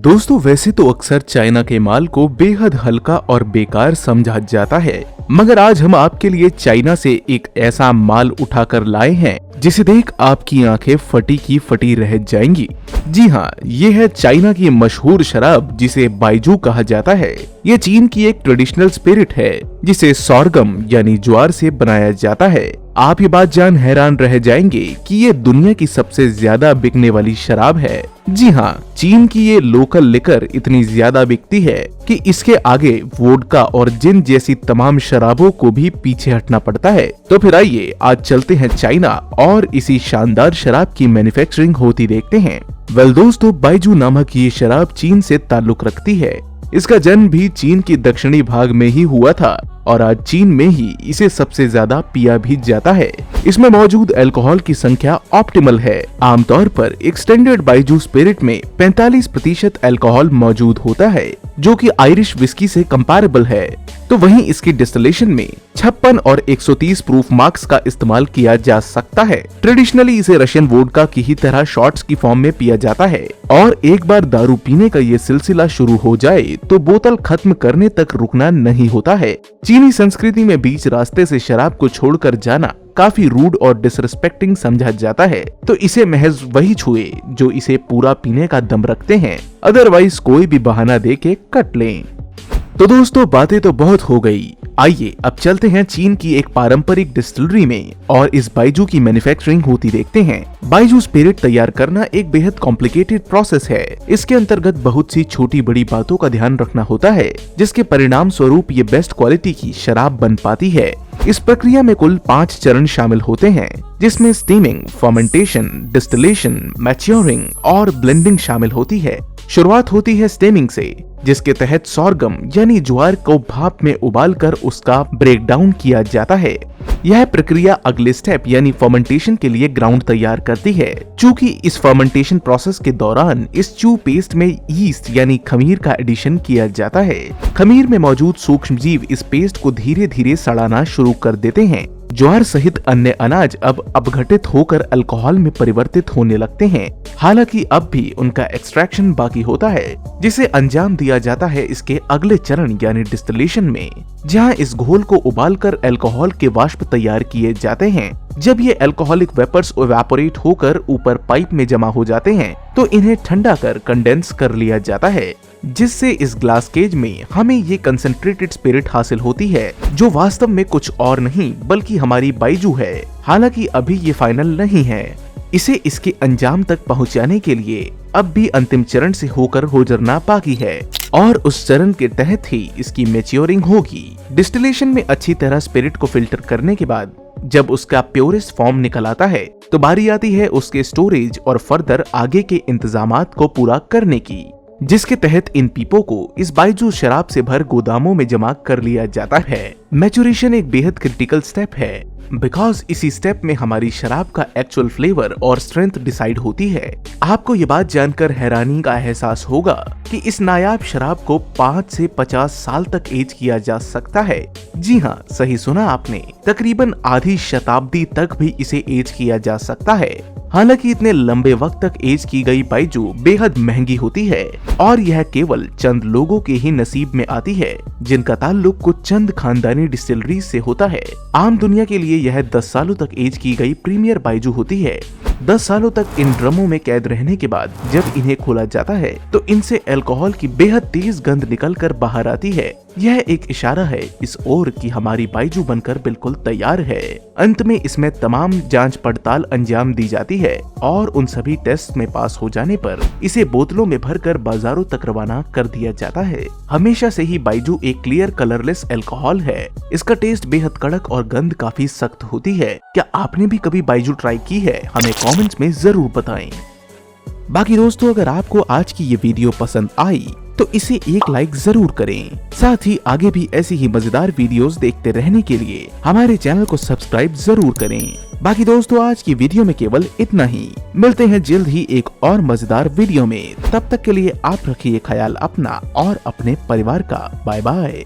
दोस्तों वैसे तो अक्सर चाइना के माल को बेहद हल्का और बेकार समझा जाता है, मगर आज हम आपके लिए चाइना से एक ऐसा माल उठाकर लाए हैं जिसे देख आपकी आंखें फटी की फटी रह जाएंगी। जी हाँ, ये है चाइना की मशहूर शराब जिसे बाइजू कहा जाता है। ये चीन की एक ट्रेडिशनल स्पिरिट है जिसे सोरगम यानी ज्वार से बनाया जाता है। आप ये बात जान हैरान रह जाएंगे कि ये दुनिया की सबसे ज्यादा बिकने वाली शराब है। जी हाँ, चीन की ये लोकल लिकर इतनी ज्यादा बिकती है कि इसके आगे वोडका और जिन जैसी तमाम शराबों को भी पीछे हटना पड़ता है। तो फिर आइए आज चलते हैं चाइना और इसी शानदार शराब की मैन्युफैक्चरिंग होती देखते हैं। वेल दोस्तों, बाइजू नामक ये शराब चीन से ताल्लुक रखती है। इसका जन्म भी चीन के दक्षिणी भाग में ही हुआ था और आज चीन में ही इसे सबसे ज्यादा पिया भी जाता है। इसमें मौजूद अल्कोहल की संख्या ऑप्टिमल है। आमतौर पर एक स्टैंडर्ड बाइजू स्पिरिट में 45% अल्कोहल मौजूद होता है, जो कि आयरिश विस्की से कंपैरेबल है। तो वहीं इसकी डिस्टिलेशन में 56 और 130 प्रूफ मार्क्स का इस्तेमाल किया जा सकता है। ट्रेडिशनली इसे रशियन वोडका की ही तरह शॉट्स की फॉर्म में पिया जाता है और एक बार दारू पीने का ये सिलसिला शुरू हो जाए तो बोतल खत्म करने तक रुकना नहीं होता है। चीनी संस्कृति में बीच रास्ते से शराब को छोड़कर जाना काफी रूड और डिसरिस्पेक्टिंग समझा जाता है, तो इसे महज वही छुए जो इसे पूरा पीने का दम रखते हैं, अदरवाइज कोई भी बहाना दे के कट लें। तो दोस्तों बातें तो बहुत हो गई, आइए अब चलते हैं चीन की एक पारंपरिक डिस्टिलरी में और इस बाइजू की मैन्युफैक्चरिंग होती देखते हैं। बाइजू स्पिरिट तैयार करना एक बेहद कॉम्प्लिकेटेड प्रोसेस है। इसके अंतर्गत बहुत सी छोटी बड़ी बातों का ध्यान रखना होता है, जिसके परिणाम स्वरूप ये बेस्ट क्वालिटी की शराब बन पाती है। इस प्रक्रिया में कुल 5 चरण शामिल होते हैं, जिसमें स्टीमिंग, फर्मेंटेशन, डिस्टिलेशन, मैच्योरिंग और ब्लेंडिंग शामिल होती है। शुरुआत होती है स्टीमिंग से, जिसके तहत सोरगम यानी ज्वार को भाप में उबालकर उसका ब्रेकडाउन किया जाता है। यह प्रक्रिया अगले स्टेप यानी फर्मेंटेशन के लिए ग्राउंड तैयार करती है। चूंकि इस फर्मेंटेशन प्रोसेस के दौरान इस चू पेस्ट में यीस्ट यानी खमीर का एडिशन किया जाता है। खमीर में मौजूद सूक्ष्म जीव इस पेस्ट को धीरे धीरे सड़ाना शुरू कर देते हैं। ज्वार सहित अन्य अनाज अब अपघटित होकर अल्कोहल में परिवर्तित होने लगते हैं। हालांकि अब भी उनका एक्सट्रैक्शन बाकी होता है, जिसे अंजाम दिया जाता है इसके अगले चरण यानी डिस्टिलेशन में, जहां इस घोल को उबालकर अल्कोहल के वाष्प तैयार किए जाते हैं। जब ये अल्कोहलिक वेपर्स इवेपोरेट होकर ऊपर पाइप में जमा हो जाते हैं, तो इन्हें ठंडा कर कंडेंस कर लिया जाता है, जिससे इस ग्लास केज में हमें ये कंसंट्रेटेड स्पिरिट हासिल होती है, जो वास्तव में कुछ और नहीं बल्कि हमारी बाइजू है। हालांकि अभी ये फाइनल नहीं है। इसे इसके अंजाम तक पहुंचाने के लिए अब भी अंतिम चरण से होकर गुजरना बाकी है और उस चरण के तहत ही इसकी मैच्योरिंग होगी। डिस्टिलेशन में अच्छी तरह स्पिरिट को फिल्टर करने के बाद जब उसका प्योरेस्ट फॉर्म निकल आता है, तो बारी आती है उसके स्टोरेज और फर्दर आगे के इंतजामात को पूरा करने की, जिसके तहत इन पीपों को इस बाइजू शराब से भर गोदामों में जमा कर लिया जाता है। मैच्योरेशन एक बेहद क्रिटिकल स्टेप है, बिकॉज इसी स्टेप में हमारी शराब का एक्चुअल फ्लेवर और स्ट्रेंथ डिसाइड होती है। आपको ये बात जानकर हैरानी का एहसास होगा कि इस नायाब शराब को 5 से 50 साल तक एज किया जा सकता है। जी हाँ, सही सुना आपने, तकरीबन आधी शताब्दी तक भी इसे एज किया जा सकता है। हालांकि इतने लंबे वक्त तक एज की गई बाइजू बेहद महंगी होती है और यह केवल चंद लोगों के ही नसीब में आती है, जिनका ताल्लुक कुछ चंद खानदानी डिस्टिलरी से होता है। आम दुनिया के लिए यह 10 सालों तक एज की गई प्रीमियर बाइजू होती है। 10 सालों तक इन ड्रमों में कैद रहने के बाद जब इन्हें खोला जाता है, तो इनसे अल्कोहल की बेहद तेज गंध निकलकर बाहर आती है। यह एक इशारा है इस ओर कि हमारी बाइजू बनकर बिल्कुल तैयार है। अंत में इसमें तमाम जांच पड़ताल अंजाम दी जाती है और उन सभी टेस्ट में पास हो जाने पर इसे बोतलों में भरकर बाजारों तक रवाना कर दिया जाता है। हमेशा से ही बाइजू एक क्लियर कलरलेस अल्कोहल है। इसका टेस्ट बेहद कड़क और गंध काफी सख्त होती है। क्या आपने भी कभी बाइजू ट्राई की है? हमें कमेंट्स में जरूर बताएं। बाकी दोस्तों, अगर आपको आज की ये वीडियो पसंद आई तो इसे एक लाइक जरूर करें। साथ ही आगे भी ऐसी ही मजेदार वीडियोस देखते रहने के लिए हमारे चैनल को सब्सक्राइब जरूर करें। बाकी दोस्तों, आज की वीडियो में केवल इतना ही। मिलते हैं जल्द ही एक और मजेदार वीडियो में। तब तक के लिए आप रखिए ख्याल अपना और अपने परिवार का। Bye bye.